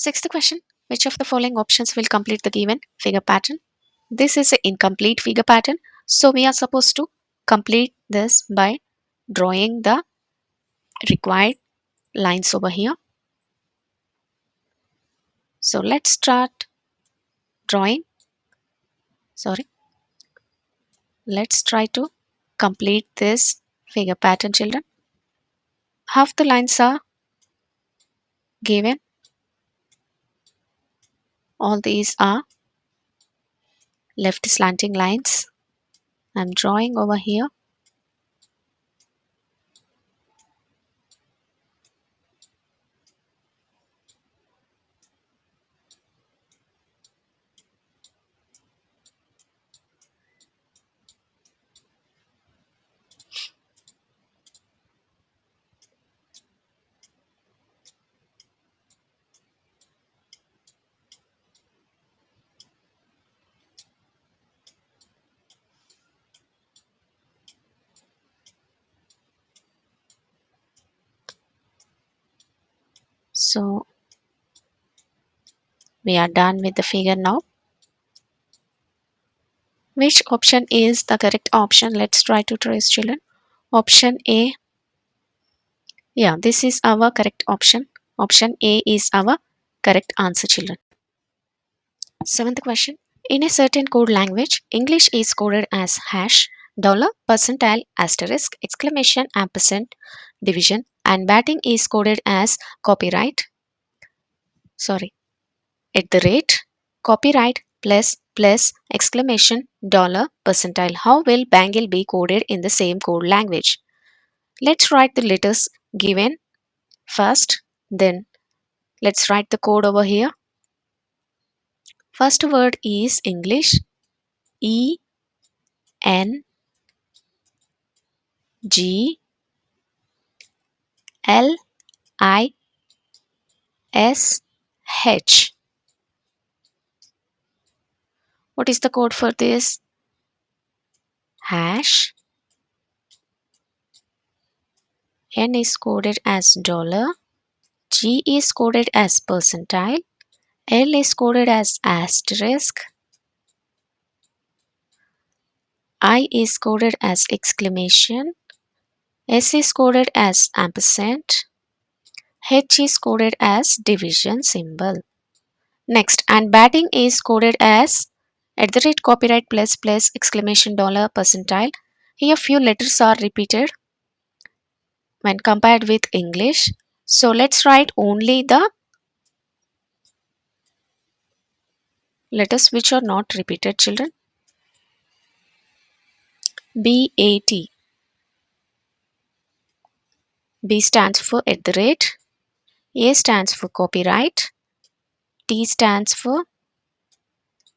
Sixth question. Which of the following options will complete the given figure pattern? This is an incomplete figure pattern. So we are supposed to complete this by drawing the required lines over here. So let's start drawing. Sorry. Let's try to complete this figure pattern, children. Half the lines are given. All these are left slanting lines. I'm drawing over here. So we are done with the figure now. Which option is the correct option? Let's try to trace, children. Option A. Yeah, this is our correct option. Option A is our correct answer, children. Seventh question. In a certain code language, English is coded as hash, dollar, percentile, asterisk, exclamation, ampersand, division, and batting is coded as copyright. Sorry, at the rate, copyright plus exclamation, dollar, percentile. How will bangle be coded in the same code language? Let's write the letters given first, then let's write the code over here. First word is English. E N G L I S H. What is the code for this? Hash. N is coded as dollar. G is coded as percentile. L is coded as asterisk. I is coded as exclamation. S is coded as ampersand. H is coded as division symbol. Next, and batting is coded as at the rate copyright plus exclamation dollar percentile. Here few letters are repeated when compared with English. So let's write only the letters which are not repeated, children. BAT. B stands for at the rate. A stands for copyright. T stands for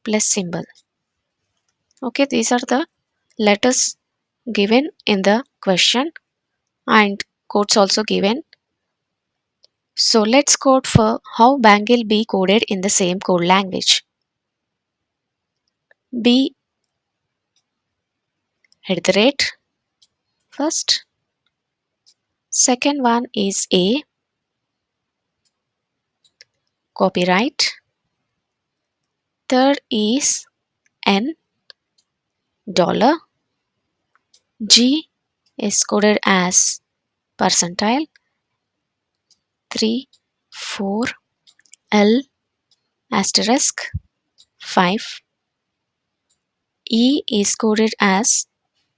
plus symbol. Okay, these are the letters given in the question and codes also given. So let's code for how bangle be coded in the same code language. B at the rate first. Second one is A, copyright. Third is N, dollar. G is coded as percentile. 3, 4, L, asterisk, 5. E is coded as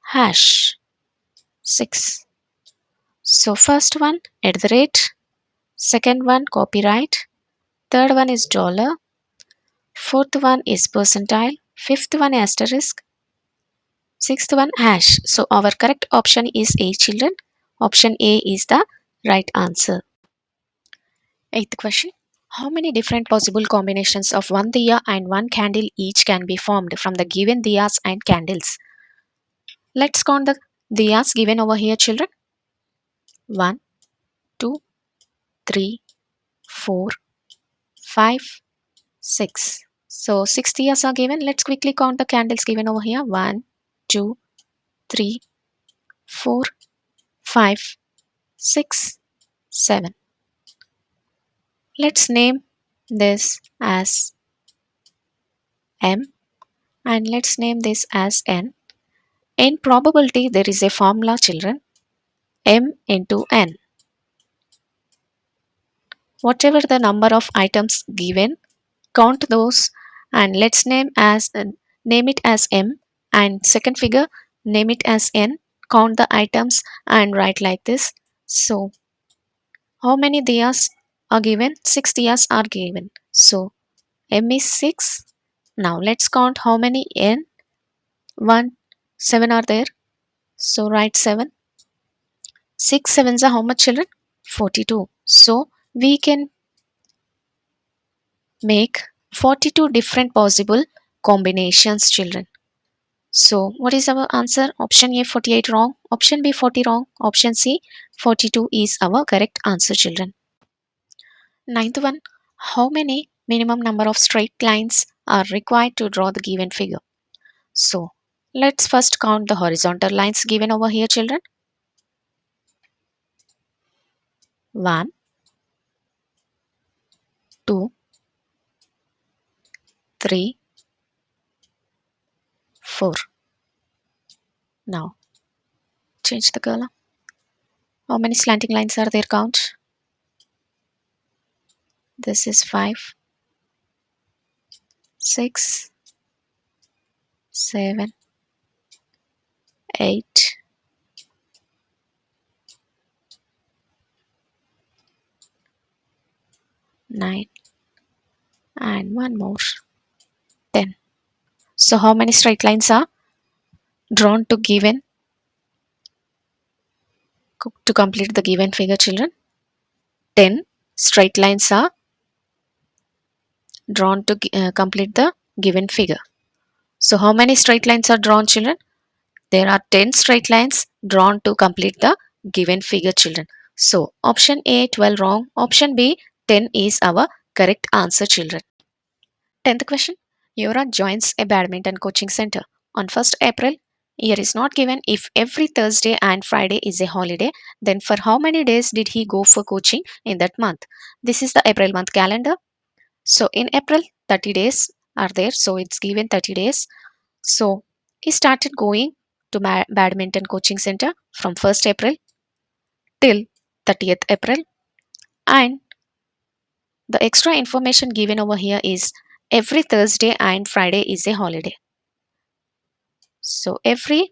hash, 6. So first one at the rate, second one copyright, third one is dollar, fourth one is percentile, fifth one asterisk, sixth one hash. So our correct option is A, children. Option A is the right answer. Eighth question. How many different possible combinations of one diya and one candle each can be formed from the given diyas and candles? Let's count the diyas given over here, children. 1, 2, 3, 4, 5, 6. So 6 diyas are given. Let's quickly count the candles given over here. 1, 2, 3, 4, 5, 6, 7. Let's name this as M and let's name this as N. In probability, there is a formula, children. M into N. Whatever the number of items given, count those and let's name it as M and second figure name it as N. Count the items and write like this. So how many diyas are given? 6 diyas are given. So M is 6. Now let's count how many N. 1, 7 are there. So write 7. 6 sevens are how much, children? 42. So we can make 42 different possible combinations, children. So what is our answer? Option A 48 wrong, option B 40 wrong, option C 42 is our correct answer, children. Ninth one, how many minimum number of straight lines are required to draw the given figure? So let's first count the horizontal lines given over here, children. 1, 2, 3, 4. Now change the color. How many slanting lines are there? Count. This is 5, 6, 7, 8, 9, and one more, 10. So how many straight lines are drawn to complete the given figure, children? 10 straight lines are drawn to complete the given figure. So how many straight lines are drawn, children? There are 10 straight lines drawn to complete the given figure, children. So option A 12 wrong, option B 10 is our correct answer, children. 10th question. Yura joins a badminton coaching center on 1st April. Year is not given. If every Thursday and Friday is a holiday, then for how many days did he go for coaching in that month? This is the April month calendar. So in April, 30 days are there. So it's given 30 days. So he started going to badminton coaching center from 1st April till 30th April. And the extra information given over here is every Thursday and Friday is a holiday. So every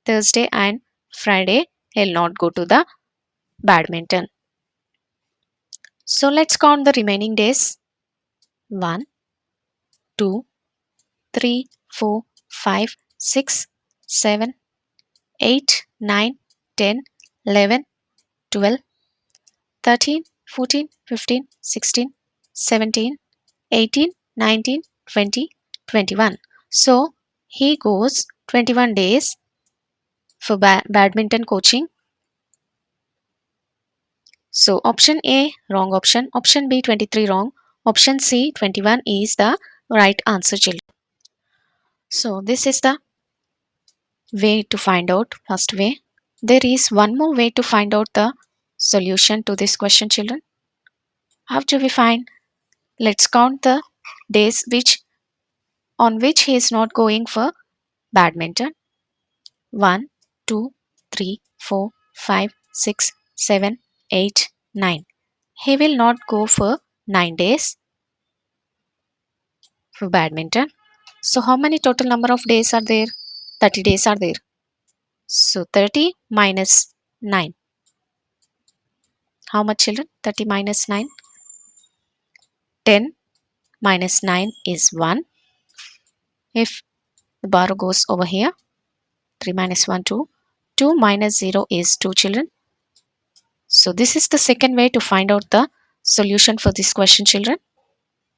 Thursday and Friday he'll not go to the badminton. So let's count the remaining days. 1, 2, 3, 4, 5, 6, 7, 8, 9, 10, 11, 12, 13, 14, 15, 16, 17, 18, 19, 20, 21. So he goes 21 days for badminton coaching. So option A wrong option, option B 23 wrong, option C 21 is the right answer, children. So this is the way to find out first way. There is one more way to find out the solution to this question, children. How do we find? Let's count the days on which he is not going for badminton. 1, 2, 3, 4, 5, 6, 7, 8, 9. He will not go for 9 days for badminton. So how many total number of days are there? 30 days are there. So 30 minus 9. How much, children? 30 minus 9. 10 minus 9 is 1. If the bar goes over here, 3 minus 1, 2. 2 minus 0 is 2, children. So this is the second way to find out the solution for this question, children.